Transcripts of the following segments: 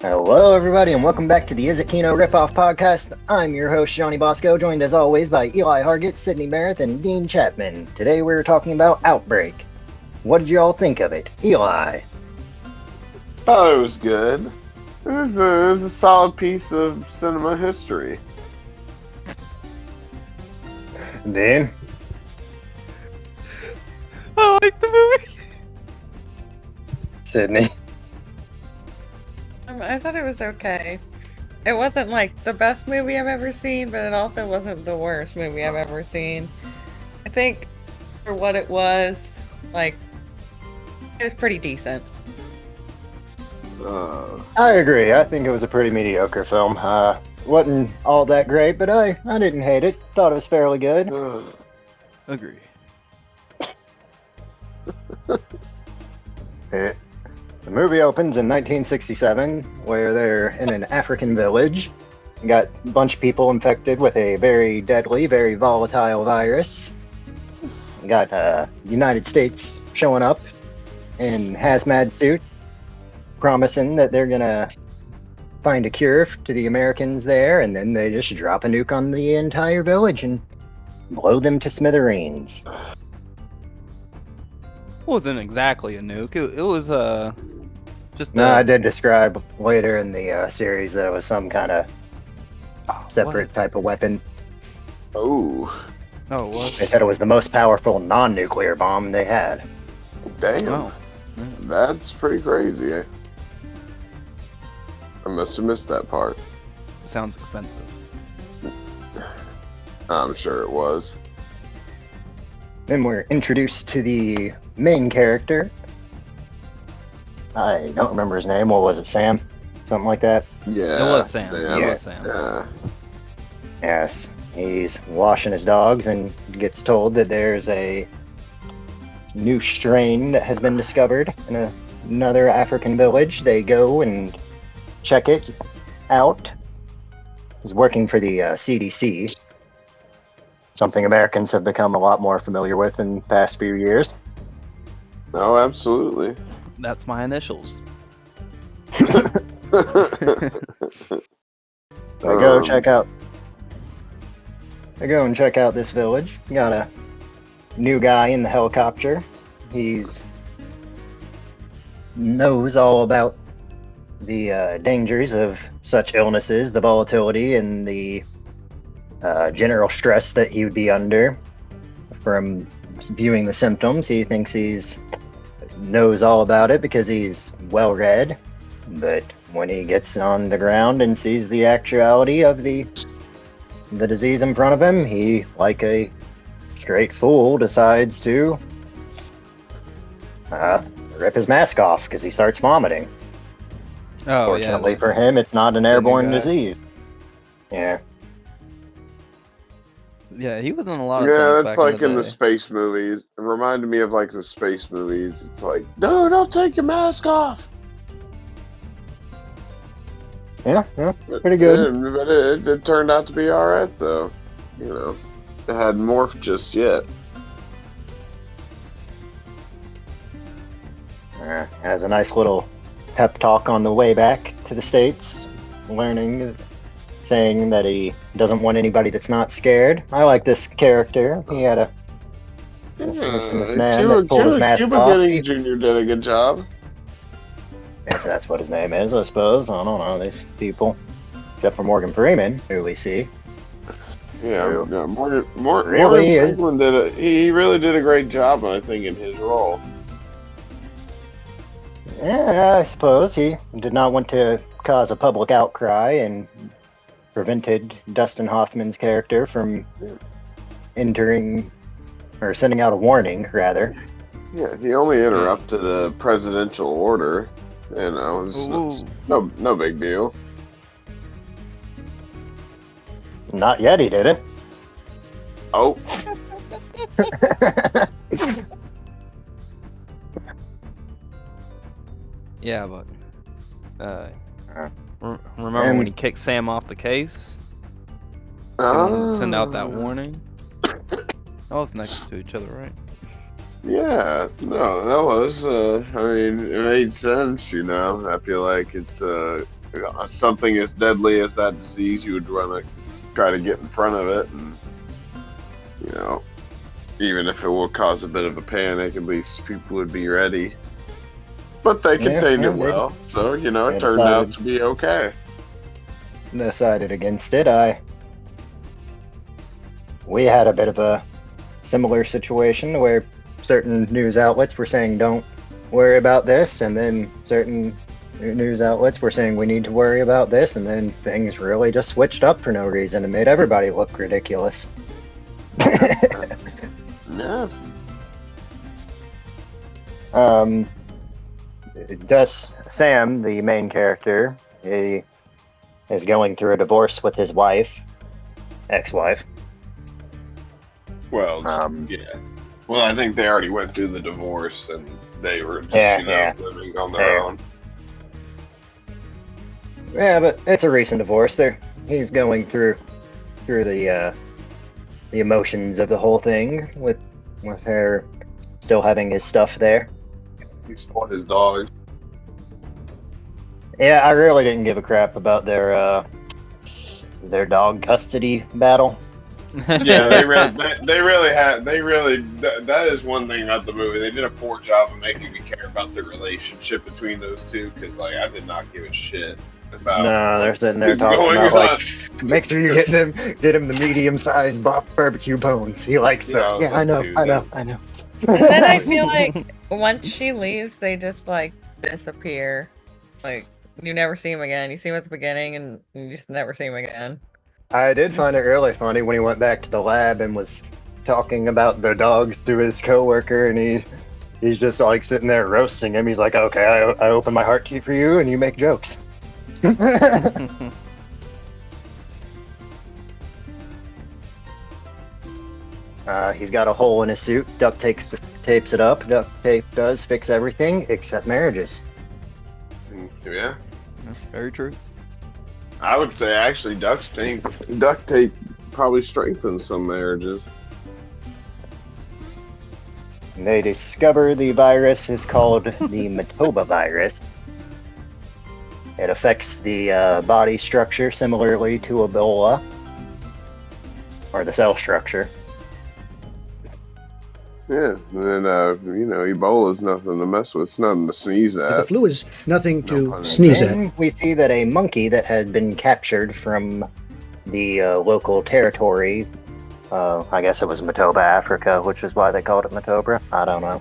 Hello, everybody, and welcome back to the Is It Kino ripoff podcast. I'm your host, Johnny Bosco, joined as always by Eli Hargett, Sydney Merritt, and Dean Chapman. Today we're talking about Outbreak. What did you all think of it? Eli? Oh, it was good. It was a solid piece of cinema history. Dean? I like the movie. Sydney? I thought it was okay. It wasn't like the best movie I've ever seen, but it also wasn't the worst movie I've ever seen. I think for what it was, like, it was pretty decent. I agree. I think it was a pretty mediocre film. Wasn't all that great, but I didn't hate it. Thought it was fairly good. Agree. The movie opens in 1967, where they're in an African village. You got a bunch of people infected with a very deadly, very volatile virus. You got United States showing up in hazmat suits, promising that they're gonna find a cure to the Americans there, and then they just drop a nuke on the entire village and blow them to smithereens. It wasn't exactly a nuke. It was just. No, I did describe later in the series that it was some kind of separate type of weapon. Oh, what? They said it was the most powerful non-nuclear bomb they had. damn. Oh. That's pretty crazy. I must have missed that part. Sounds expensive. I'm sure it was. Then we're introduced to the main character. I don't remember his name. What was it, Sam? Something like that? Yeah. It was Sam. Sam. It was Sam. Yeah. Yes. He's washing his dogs and gets told that there's a new strain that has been discovered in another African village. They go and check it out. He's working for the CDC, something Americans have become a lot more familiar with in the past few years. Oh, absolutely. That's my initials. I go and check out this village. Got a new guy in the helicopter. He's knows all about the dangers of such illnesses, the volatility, and the general stress that he would be under from viewing the symptoms. He thinks he's knows all about it because he's well read, but when he gets on the ground and sees the actuality of the disease in front of him, he, like a straight fool, decides to rip his mask off because he starts vomiting. Oh, Fortunately yeah. for him, it's not an new airborne guy. disease. Yeah. Yeah, he was in a lot of Yeah, things that's back like in the day. space movies. It reminded me of like the space movies. It's like, no, don't take your mask off. Yeah, But, pretty good. yeah, but it turned out to be all right, though. You know, it hadn't morphed just yet. Has a nice little pep talk on the way back to the States, saying that he doesn't want anybody that's not scared. I like this character. He had this man that pulled his mask Cuba off. Gooding Jr. did a good job. If that's what his name is, I suppose. I don't know these people, except for Morgan Freeman, who we see. Yeah, True. yeah Morgan Really is. Freeman he really did a great job, I think, in his role. Yeah, I suppose he did not want to cause a public outcry and prevented Dustin Hoffman's character from entering or sending out a warning, rather. Yeah, he only interrupted a presidential order. You know, Ooh. no big deal. Not yet, he didn't. Oh, Yeah, but remember when he kicked Sam off the case? And send out that warning? That was next to each other, right? Yeah, no, that was, I mean, it made sense, you know. I feel like it's, something as deadly as that disease, you would want to try to get in front of it, and even if it will cause a bit of a panic, at least people would be ready. But they contained it well, so it turned out to be okay. Decided against it. We had a bit of a similar situation where certain news outlets were saying don't worry about this, and then certain news outlets were saying we need to worry about this, and then things really just switched up for no reason and made everybody look ridiculous. Yeah. Sam, the main character, he is going through a divorce with his ex-wife. Well, yeah. Well, I think they already went through the divorce, and they were just living on their own. Yeah, but it's a recent divorce. He's going through the emotions of the whole thing with her still having his stuff there. He stole his dog. Yeah, I really didn't give a crap about their dog custody battle. Yeah, that is one thing about the movie. They did a poor job of making me care about the relationship between those two, because I did not give a shit about. No, they're sitting there talking about make sure you get him the medium-sized barbecue bones. He likes those. Yeah, I know. And then I feel like once she leaves, they just disappear. You never see him again. You see him at the beginning, and you just never see him again. I did find it really funny when he went back to the lab and was talking about the dogs to his coworker, and he's just sitting there roasting him. He's like, "Okay, I open my heart to you for you, and you make jokes." He's got a hole in his suit. Duct tapes it up. Duct tape does fix everything except marriages. Yeah, that's very true. I would say actually duct tape probably strengthens some marriages. They discover the virus is called the Matoba virus. It affects the body structure similarly to Ebola, or the cell structure. Yeah, and Ebola's nothing to mess with. It's nothing to sneeze at. But the flu is nothing to sneeze at. We see that a monkey that had been captured from the local territory, I guess it was Matoba, Africa, which is why they called it Matoba. I don't know.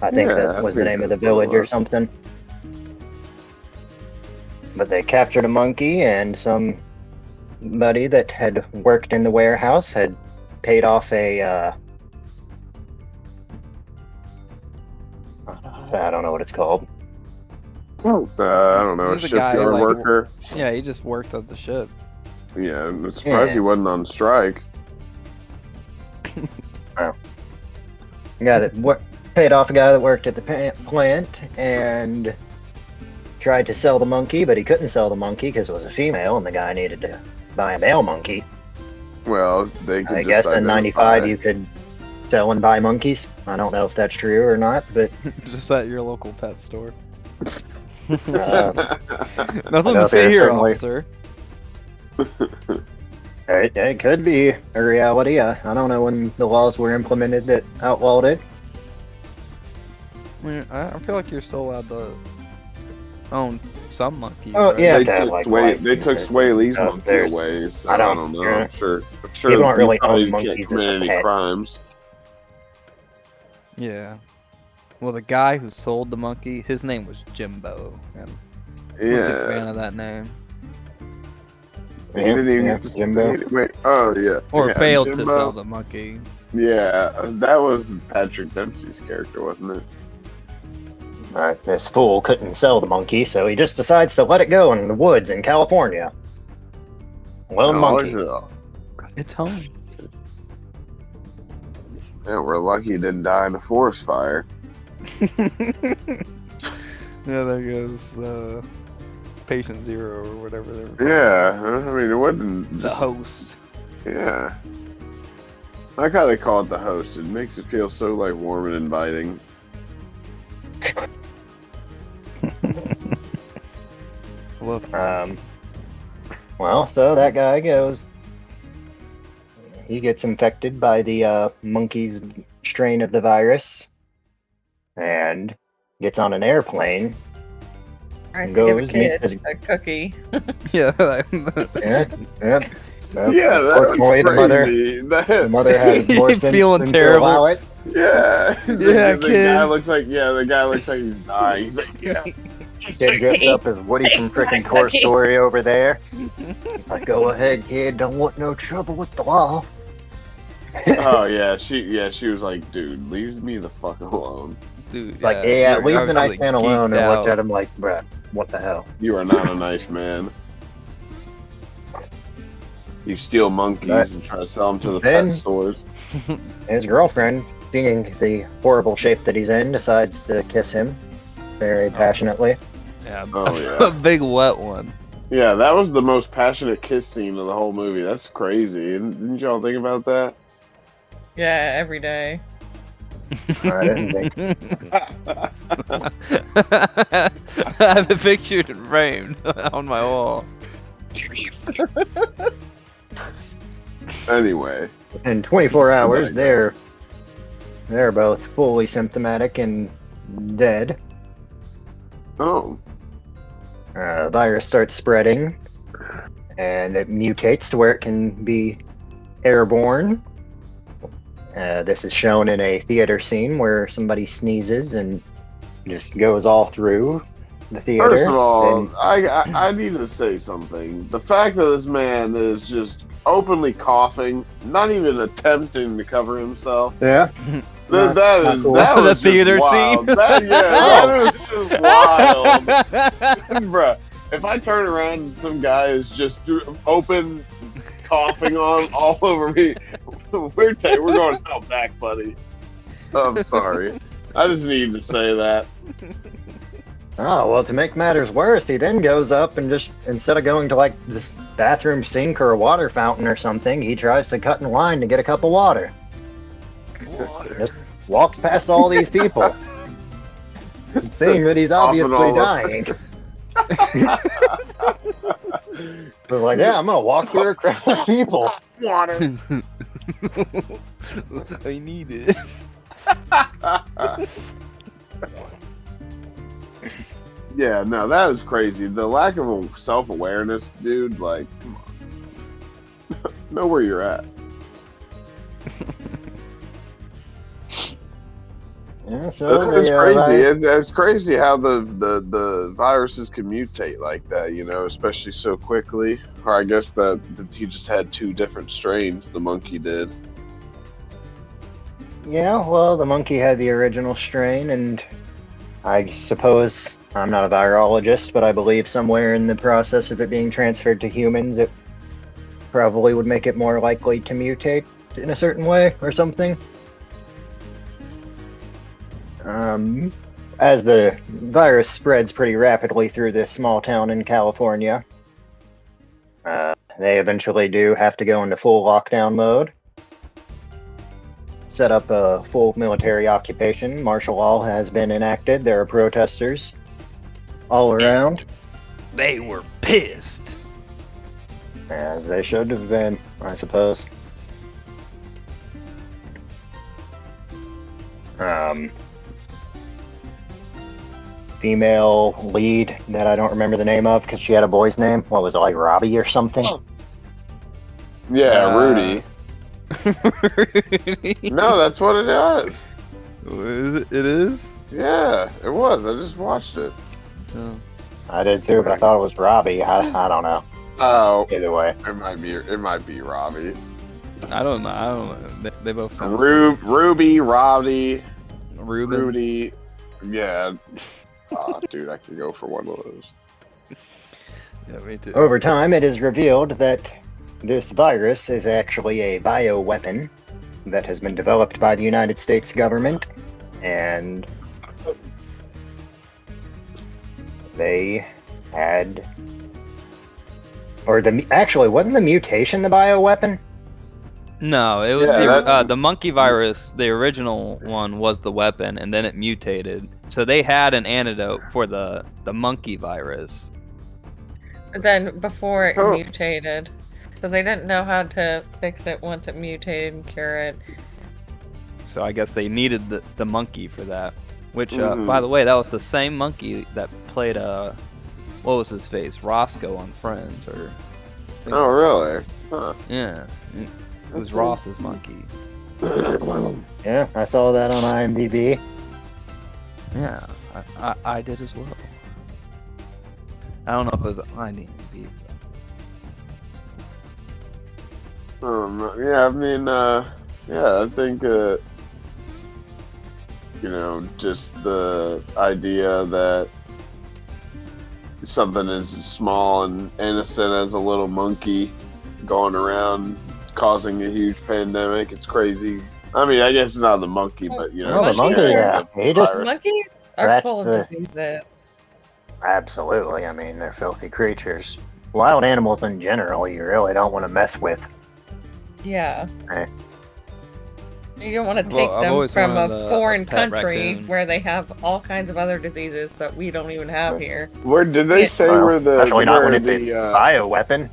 I think that was the name of the village or something. But they captured a monkey, and somebody that had worked in the warehouse had paid off a I don't know what it's called. I don't know, a shipyard worker. Yeah, he just worked at the ship. Yeah, I'm surprised he wasn't on strike. Oh. Paid off a guy that worked at the plant and tried to sell the monkey, but he couldn't sell the monkey because it was a female, and the guy needed to buy a male monkey. Well, I guess in '95 you could sell and buy monkeys. I don't know if that's true or not, but just at your local pet store. Nothing to see here, officer. It could be a reality. I don't know when the laws were implemented that outlawed it. I feel like you're still allowed to own some monkeys. Oh, right? yeah. They took Sway Lee's monkey away, so I don't know. I'm sure you don't really own monkeys as a pet. Crimes. Yeah. Well, the guy who sold the monkey, his name was Jimbo. And I'm a fan of that name. He didn't even get to Jimbo. Wait, oh yeah. Or failed Jimbo. to sell the monkey. Yeah, that was Patrick Dempsey's character, wasn't it? Alright, this fool couldn't sell the monkey, so he just decides to let it go in the woods in California. Lone monkey. It's home. Yeah, we're lucky it didn't die in a forest fire. Yeah, there goes Patient Zero or whatever they were. Yeah, I mean, it wasn't the host. Yeah. I like how they call it the host. It makes it feel so warm and inviting. Well, so that guy goes. He gets infected by the monkey's strain of the virus, and gets on an airplane. I give a kid a cookie. Yeah. Yeah. Yep. Yeah, that was crazy. The mother had more sense feeling than terrible. to allow it. Yeah. Yeah, the kid. guy looks like he's dying. He's like, yeah. Kid dressed up as Woody from frickin' Toy Story over there. He's like, go ahead, kid. Don't want no trouble with the law. Oh yeah, she was like, dude, leave me the fuck alone. Dude, Like, yeah, leave the nice man alone, and looked at him like, bruh, what the hell? You are not a nice man. You steal monkeys and try to sell them to the pet stores. His girlfriend, seeing the horrible shape that he's in, decides to kiss him very passionately. Yeah, oh, yeah. A big wet one. Yeah, that was the most passionate kiss scene of the whole movie. That's crazy. Didn't y'all think about that? Yeah, every day. I didn't think. I have a picture framed on my wall. Anyway. In 24 hours, they're both fully symptomatic and dead. Oh. Virus starts spreading, and it mutates to where it can be airborne. This is shown in a theater scene where somebody sneezes and just goes all through the theater. First of all, I need to say something. The fact that this man is just openly coughing, not even attempting to cover himself. Yeah. That was the theater wild. scene. That was just wild. Bruh, if I turn around and some guy is just open coughing all over me, we're going out back, buddy. I'm sorry. I just needed to say that. Oh, well, to make matters worse, he then goes up and just, instead of going to like this bathroom sink or a water fountain or something, he tries to cut in line to get a cup of water. Just walks past all these people. Seeing that he's obviously dying. But like, yeah, I'm gonna walk through a crowd of people. Water. I need it. Yeah, no, that was crazy. The lack of self-awareness, dude, like, come on. Know where you're at. Yeah, so it's crazy. It's crazy how the viruses can mutate like that, you know, especially so quickly. Or I guess that he just had two different strains, the monkey did. Yeah, well, the monkey had the original strain, and I suppose, I'm not a virologist, but I believe somewhere in the process of it being transferred to humans, it probably would make it more likely to mutate in a certain way or something. As the virus spreads pretty rapidly through this small town in California, they eventually do have to go into full lockdown mode. Set up a full military occupation. Martial law has been enacted. There are protesters all around. They were pissed. As they should have been, I suppose. Female lead that I don't remember the name of because she had a boy's name. What was it, like Robbie or something? Yeah, Rudy. No, that's what it is. It is? Yeah, it was. I just watched it. Oh. I did too, but I thought it was Robbie. I don't know. Oh, either way, it might be Robbie. I don't know. They both sound Ruby, Robbie, Ruben. Rudy. Yeah. Oh, dude, I could go for one of those. Yeah, me too. Over time, it is revealed that this virus is actually a bioweapon that has been developed by the United States government, and they had, actually, wasn't the mutation the bioweapon? No, it was the monkey virus. The original one was the weapon, and then it mutated. So they had an antidote for the monkey virus, than before it Oh. mutated. So they didn't know how to fix it once it mutated and cure it. So I guess they needed the monkey for that. Which, Mhm. by the way, that was the same monkey that played what was his face? Roscoe on Friends, or. I think Oh, it was- really? Huh. Yeah. It was Okay. Ross's monkey. Yeah, I saw that on IMDb. Yeah, I did as well. I don't know if it was IMDb. Yeah, I mean, yeah, I think, just the idea that something as small and innocent as a little monkey going around causing a huge pandemic, it's crazy. I mean, I guess it's not the monkey, but, Well, the monkey, sharing yeah. the He just- virus. Monkeys are That's full of the- diseases. Absolutely. I mean, they're filthy creatures. Wild animals in general, you really don't want to mess with. Yeah. Right. You don't want to Well, take I've them always from a wanted a foreign pet country raccoon. where they have all kinds of other diseases that we don't even have here. Where did they Yeah. say Well, where the especially not when where it's a bioweapon.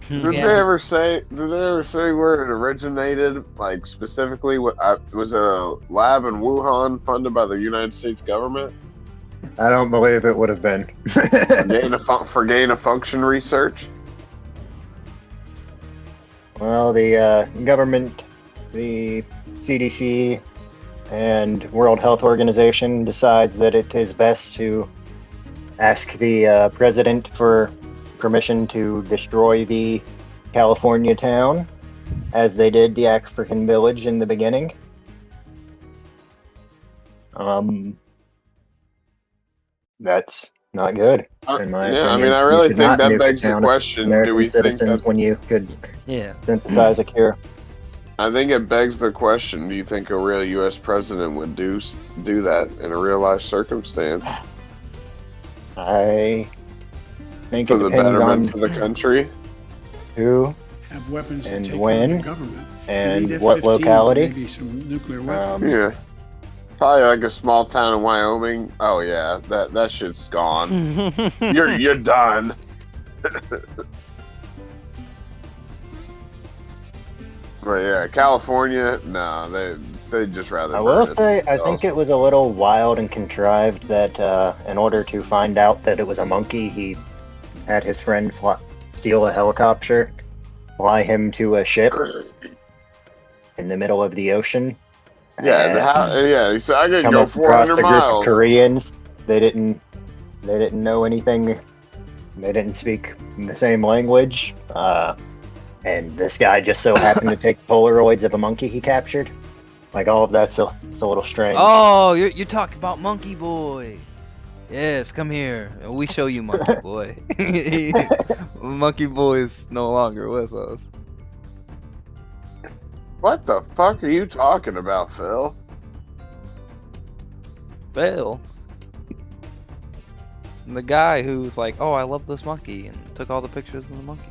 Did Yeah. they ever say? Did they ever say where it originated? Like specifically, was it a lab in Wuhan funded by the United States government I don't believe it would have been. for gain of function research? Well, the government, the CDC, and World Health Organization decides that it is best to ask the president for permission to destroy the California town, as they did the African village in the beginning. That's not good, in my opinion. I mean, I You really should think not that nuke begs a the town of question: Do American we think citizens that? when you could Yeah. synthesize a cure? I think it begs the question: Do you think a real U.S. president would do that in a real life circumstance I think for it the depends on betterment of the country? who Have weapons And to take when, on the government. They and need what F-15s, locality. Maybe some nuclear weapons. Yeah, probably like a small town in Wyoming. Oh yeah, that shit's gone. You're done. But yeah, California, no, they'd just rather. I will burn it say, I themselves. think it was a little wild and contrived that in order to find out that it was a monkey, he had his friend steal a helicopter, fly him to a ship in the middle of the ocean. Yeah, so I could Come go up across 400 a group of miles. Koreans. They didn't know anything. They didn't speak the same language. And this guy just so happened to take Polaroids of a monkey he captured. Like, all of that's it's a little strange. Oh, you talk about Monkey Boy. Yes, come here. We show you Monkey Boy. Monkey Boy is no longer with us. What the fuck are you talking about, Phil? Bill. The guy who's like, oh, I love this monkey, and took all the pictures of the monkey.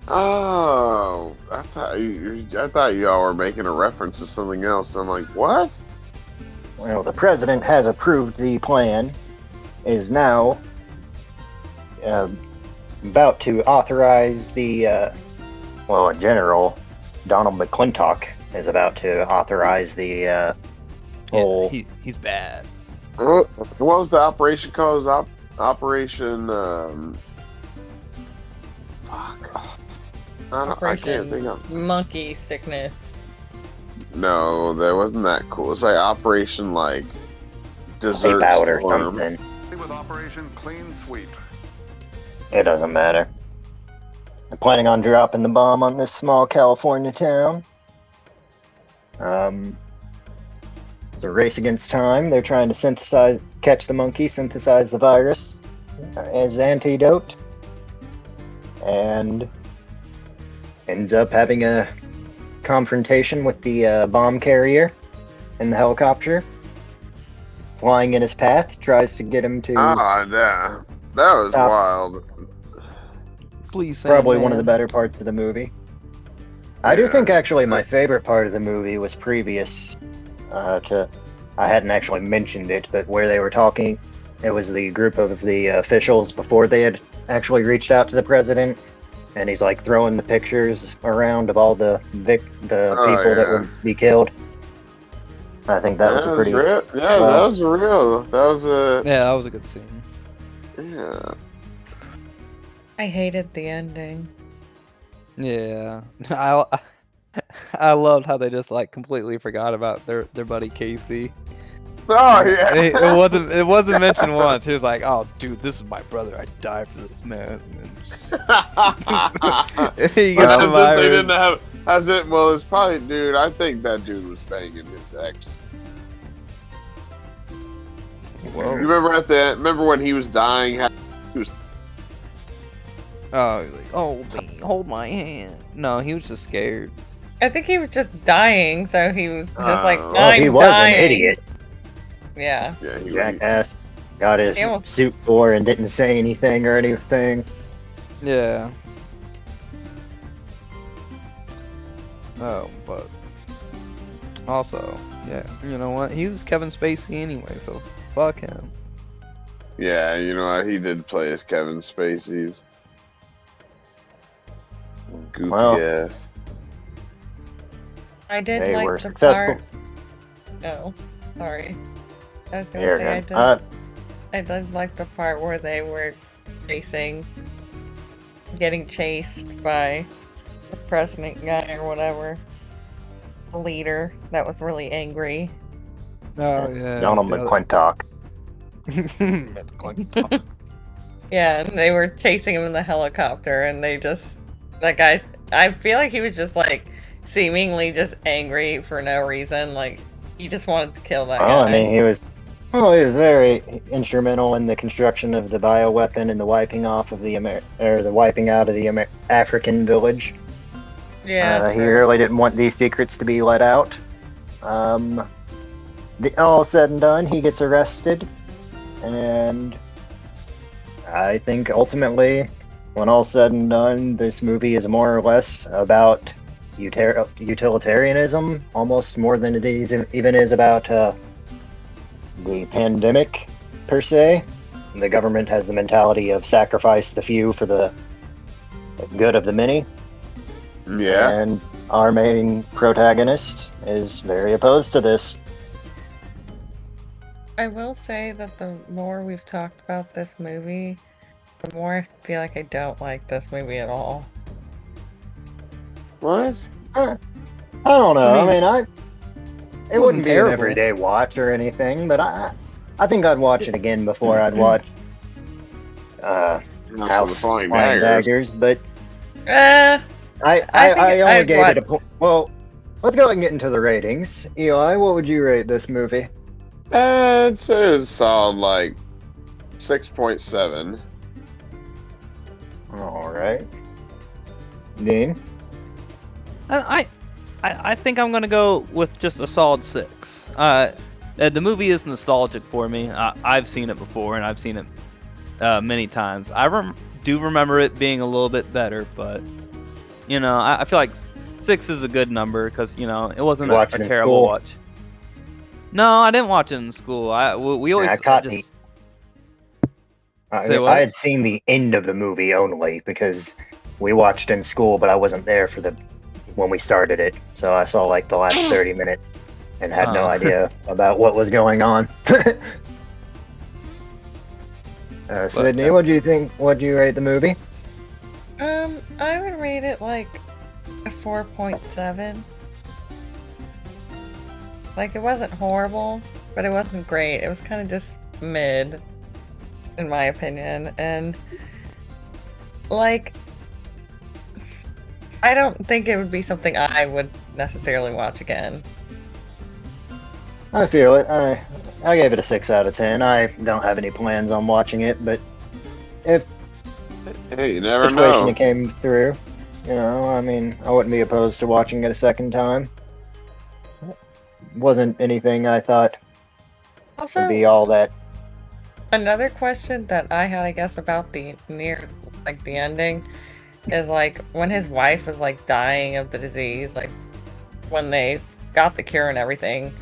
Oh, I thought y'all were making a reference to something else. I'm like, what? Well, the president has approved the plan, is now about to authorize the, in general, Donald McClintock is about to authorize the whole... He's bad. What was the operation called? Operation, fuck. I can't think of. Monkey sickness. No, that wasn't that cool. It's like Operation, like, Desert Wipe out or Storm. something. With Operation Clean Sweep. It doesn't matter. They're planning on dropping the bomb on this small California town. It's a race against time. They're trying to catch the monkey, synthesize the virus as antidote, and ends up having a confrontation with the bomb carrier in the helicopter. Flying in his path, tries to get him to Ah, yeah. That was Stop. wild. Please say probably one of the man. better parts of the movie. I do Yeah. think actually my favorite part of the movie was previous to, I hadn't actually mentioned it, but where they were talking, it was the group of the officials before they had actually reached out to the president, and he's like throwing the pictures around of all the people that would be killed. I think that was a pretty real. Yeah, that was real. That was a Yeah, that was a good scene. yeah. I hated the ending. Yeah, I loved how they just like completely forgot about their buddy Casey. Oh yeah. It wasn't mentioned once. He was like, "Oh, dude, this is my brother. I'd die for this man." He gets the They virus. didn't have. Has it? Well, it's probably, dude. I think that dude was banging his ex. Whoa. Remember at the remember when he was dying? He was. Oh, he's like, "Oh, me, hold my hand." No, he was just scared. I think he was just dying, so he was just like, Oh. Well, I'm he was dying. an idiot. Yeah. Yeah, he was. Jackass. Got his Yeah. suit for and didn't say anything or anything. Yeah. Oh, but also, yeah, you know what? He was Kevin Spacey anyway, so fuck him. Yeah, you know what? He did play as Kevin Spacey's goofy Well, ass. I did they like were the successful. part. Oh, sorry. I was gonna You're say good. I did like the part where they were getting chased by the president guy or whatever. The leader that was really angry. Oh yeah. Donald the other- McClintock. Yeah, and they were chasing him in the helicopter, and that guy, I feel like he was just like seemingly just angry for no reason. Like, he just wanted to kill that guy. I mean, he was very instrumental in the construction of the bioweapon and the wiping off of the wiping out of the African village. Yeah. He really didn't want these secrets to be let out. All said and done, he gets arrested, and I think ultimately, when all's said and done, this movie is more or less about utilitarianism, almost more than it even is about the pandemic per se. The government has the mentality of sacrifice the few for the good of the many. Yeah. And our main protagonist is very opposed to this. I will say that the more we've talked about this movie, the more I feel like I don't like this movie at all. What? I don't know. I mean, it wouldn't be an terrible. everyday watch or anything, but I think I'd watch it again before I'd watch Not for the House Flying Flying Daggers. Daggers. But I think I only I'd gave it a watch- well. Let's go ahead and get into the ratings. Eli, what would you rate this movie? I'd say it's solid, like 6.7. All right, Dean. I think I'm gonna go with just a solid 6. The movie is nostalgic for me. I've seen it before, and I've seen it many times. I do remember it being a little bit better, but you know, I feel like 6 is a good number because you know it wasn't You a watch it in terrible school? watch. No, I didn't watch it in school. We always I caught just me. I Say what? had seen the end of the movie only because we watched in school, but I wasn't there for when we started it. So I saw like the last 30 minutes and had no Oh. idea about what was going on. Sydney, what do you think? What do you rate the movie? I would rate it like a 4.7. Like, it wasn't horrible, but it wasn't great. It was kind of just mid, in my opinion. And, like, I don't think it would be something I would necessarily watch again. I feel it. I gave it a 6 out of 10. I don't have any plans on watching it, but if Hey, you never situation know. came through, you know, I mean, I wouldn't be opposed to watching it a second time. Wasn't anything I thought Also, would be all that. another question that I had, I guess, about the ending is like when his wife was like dying of the disease, like when they got the cure and everything,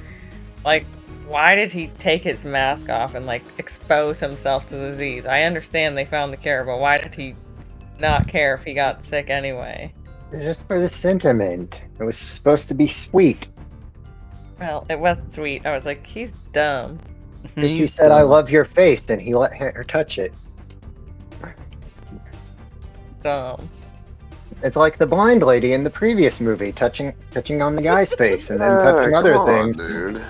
like why did he take his mask off and like expose himself to the disease? I understand they found the cure, but why did he not care if he got sick anyway? Just for the sentiment. It was supposed to be sweet. Well, it wasn't sweet. I was like, he's dumb. She said, "I love your face," and he let her touch it. Dumb. It's like the blind lady in the previous movie, touching on the guy's face and then touching other come on, things. dude.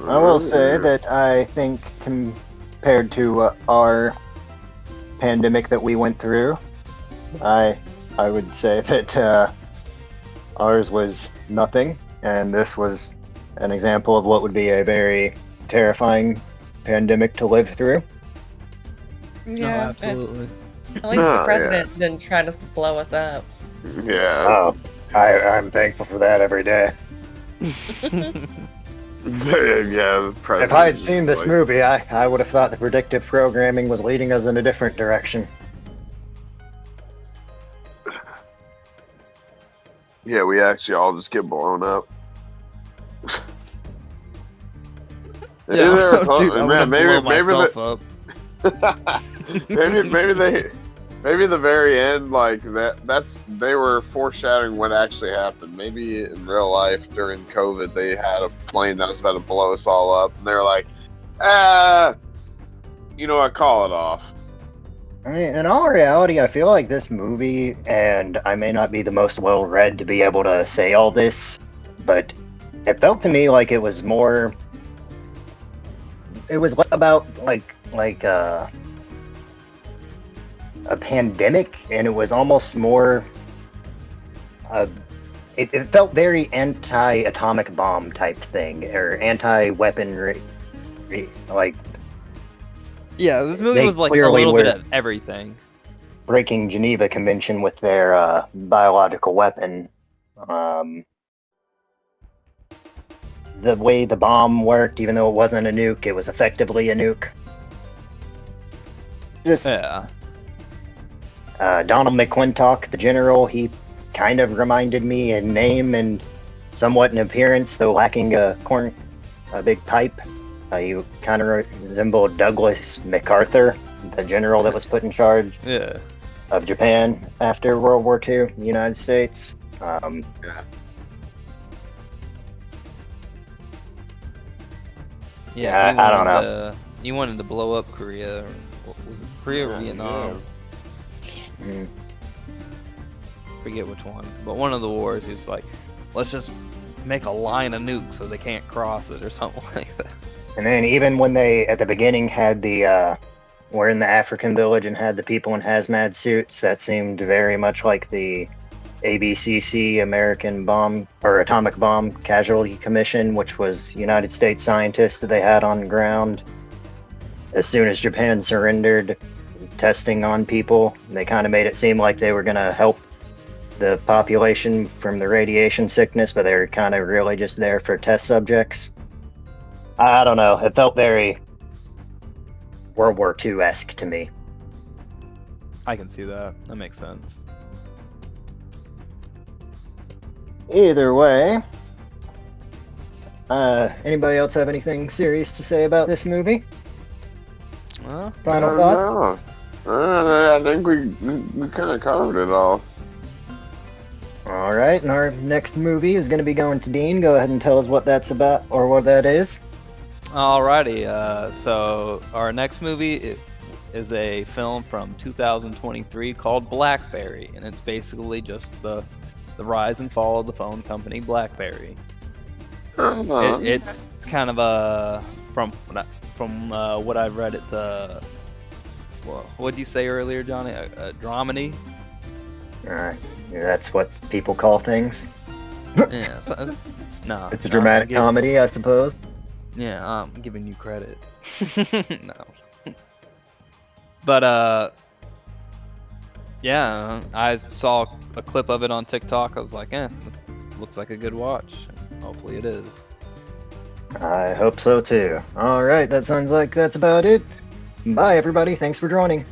I will say that I think compared to our pandemic that we went through, I would say that ours was nothing, and this was an example of what would be a very terrifying pandemic to live through. Yeah, absolutely. At least the president didn't try to blow us up. Yeah. Oh, I'm thankful for that every day. Yeah, the president. If I had seen this movie, I would have thought the predictive programming was leading us in a different direction. Yeah, we actually all just get blown up. Yeah, dude, I man, maybe maybe myself up. maybe the very end, like that's they were foreshadowing what actually happened. Maybe in real life during COVID, they had a plane that was about to blow us all up, and they were like, you know what, call it off. I mean, in all reality, I feel like this movie, and I may not be the most well-read to be able to say all this, but it felt to me like it was more. It was less about like a pandemic, and it was almost more. It felt very anti-atomic bomb type thing, or anti-weaponry, like. Yeah, this movie They was like a clearly little bit were of everything. breaking Geneva Convention with their biological weapon. The way the bomb worked, even though it wasn't a nuke, it was effectively a nuke. Just Yeah. Donald McClintock, the general, he kind of reminded me in name and somewhat in appearance, though lacking a big pipe. He kind of resembled Douglas MacArthur, the general that was put in charge Yeah. of Japan after World War II in the United States. Yeah, I don't know. He wanted to blow up Korea. Or, what was it Korea or Vietnam? Mm. Forget which one. But one of the wars, he was like, let's just make a line of nukes so they can't cross it or something like that. And then even when they, at the beginning, had were in the African village and had the people in hazmat suits, that seemed very much like the ABCC, American Bomb, or Atomic Bomb Casualty Commission, which was United States scientists that they had on the ground. As soon as Japan surrendered, testing on people, they kind of made it seem like they were going to help the population from the radiation sickness, but they were kind of really just there for test subjects. I don't know. It felt very World War II-esque to me. I can see that. That makes sense. Either way, anybody else have anything serious to say about this movie? Well, Final thoughts? I think we kind of covered it all. All right, and our next movie is going to be going to Dean. Go ahead and tell us what that's about, or what that is. alrighty. So our next movie is a film from 2023 called BlackBerry, and it's basically just the rise and fall of the phone company BlackBerry. It's kind of a from what I've read, it's a what did you say earlier, Johnny? A dramedy. That's what people call things. Yeah. No. It's a dramatic comedy, I suppose. Yeah, I'm giving you credit. No. But yeah, I saw a clip of it on TikTok. I was like, this looks like a good watch. Hopefully it is. I hope so too. All right, that sounds like that's about it. Bye, everybody. Thanks for joining.